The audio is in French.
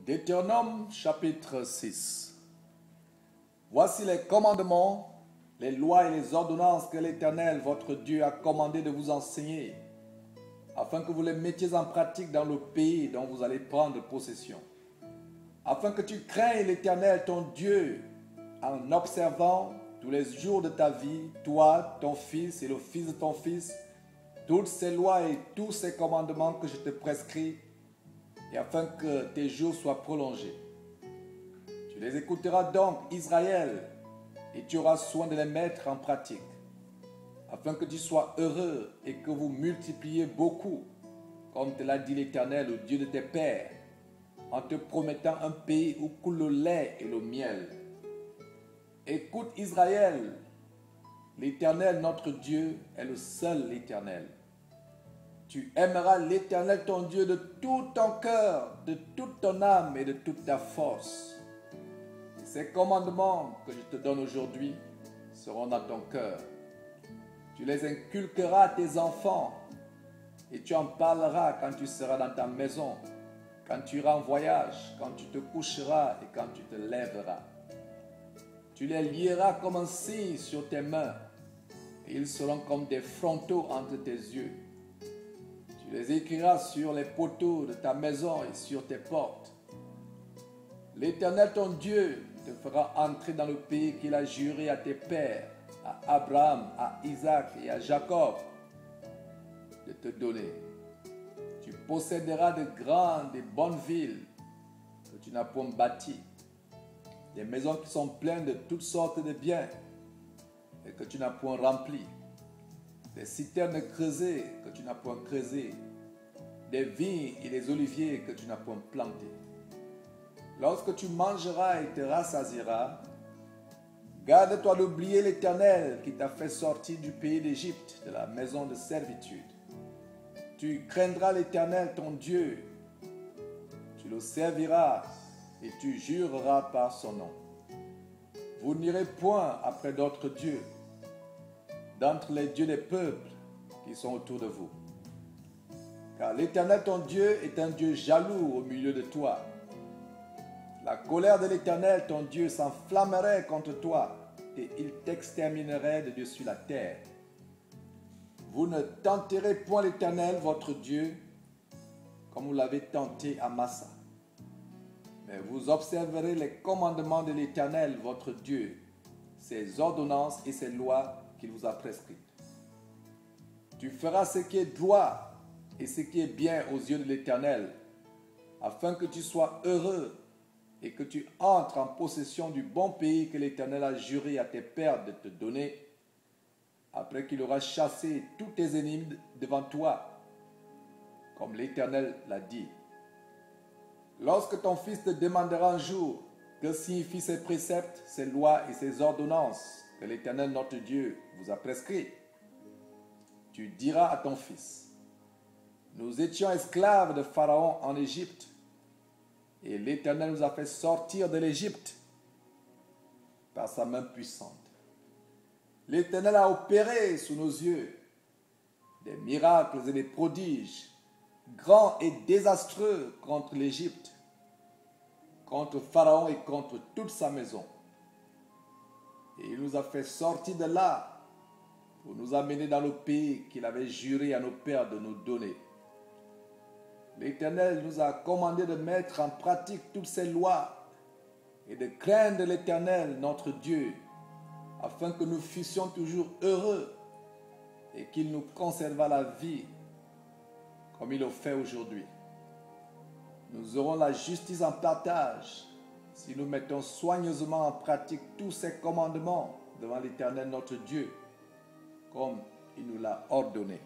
Deutéronome chapitre 6. Voici les commandements, les lois et les ordonnances que l'Éternel, votre Dieu, a commandé de vous enseigner, afin que vous les mettiez en pratique dans le pays dont vous allez prendre possession, afin que tu craignes l'Éternel, ton Dieu, en observant tous les jours de ta vie, toi, ton fils et le fils de ton fils, toutes ces lois et tous ces commandements que je te prescris, et afin que tes jours soient prolongés. Tu les écouteras donc, Israël, et tu auras soin de les mettre en pratique, afin que tu sois heureux et que vous multipliez beaucoup, comme te l'a dit l'Éternel, le Dieu de tes pères, en te promettant un pays où coule le lait et le miel. Écoute Israël, l'Éternel notre Dieu est le seul Éternel. Tu aimeras l'Éternel ton Dieu de tout ton cœur, de toute ton âme et de toute ta force. Et ces commandements que je te donne aujourd'hui seront dans ton cœur. Tu les inculqueras à tes enfants et tu en parleras quand tu seras dans ta maison, quand tu iras en voyage, quand tu te coucheras et quand tu te lèveras. Tu les lieras comme un signe sur tes mains et ils seront comme des frontaux entre tes yeux. Tu les écriras sur les poteaux de ta maison et sur tes portes. L'Éternel ton Dieu te fera entrer dans le pays qu'il a juré à tes pères, à Abraham, à Isaac et à Jacob, de te donner. Tu posséderas de grandes et bonnes villes que tu n'as point bâties, des maisons qui sont pleines de toutes sortes de biens et que tu n'as point remplies, des citernes creusées que tu n'as point creusées, des vignes et des oliviers que tu n'as point plantés. Lorsque tu mangeras et te rassasieras, garde-toi d'oublier l'Éternel qui t'a fait sortir du pays d'Égypte, de la maison de servitude. Tu craindras l'Éternel ton Dieu, tu le serviras et tu jureras par son nom. Vous n'irez point après d'autres dieux, d'entre les dieux des peuples qui sont autour de vous. Car l'Éternel ton Dieu est un Dieu jaloux au milieu de toi. La colère de l'Éternel ton Dieu s'enflammerait contre toi et il t'exterminerait de dessus la terre. Vous ne tenterez point l'Éternel votre Dieu comme vous l'avez tenté à Massa. Mais vous observerez les commandements de l'Éternel votre Dieu, ses ordonnances et ses lois qu'il vous a prescrites. Tu feras ce qui est droit et ce qui est bien aux yeux de l'Éternel, afin que tu sois heureux et que tu entres en possession du bon pays que l'Éternel a juré à tes pères de te donner, après qu'il aura chassé tous tes ennemis devant toi, comme l'Éternel l'a dit. Lorsque ton fils te demandera un jour que signifient ces préceptes, ces lois et ces ordonnances que l'Éternel notre Dieu vous a prescrits, tu diras à ton fils: nous étions esclaves de Pharaon en Égypte, et l'Éternel nous a fait sortir de l'Égypte par sa main puissante. L'Éternel a opéré sous nos yeux des miracles et des prodiges, grands et désastreux contre l'Égypte, contre Pharaon et contre toute sa maison. Et il nous a fait sortir de là pour nous amener dans le pays qu'il avait juré à nos pères de nous donner. L'Éternel nous a commandé de mettre en pratique toutes ces lois et de craindre l'Éternel, notre Dieu, afin que nous fussions toujours heureux et qu'il nous conservât la vie comme il le fait aujourd'hui. Nous aurons la justice en partage si nous mettons soigneusement en pratique tous ces commandements devant l'Éternel, notre Dieu, comme il nous l'a ordonné.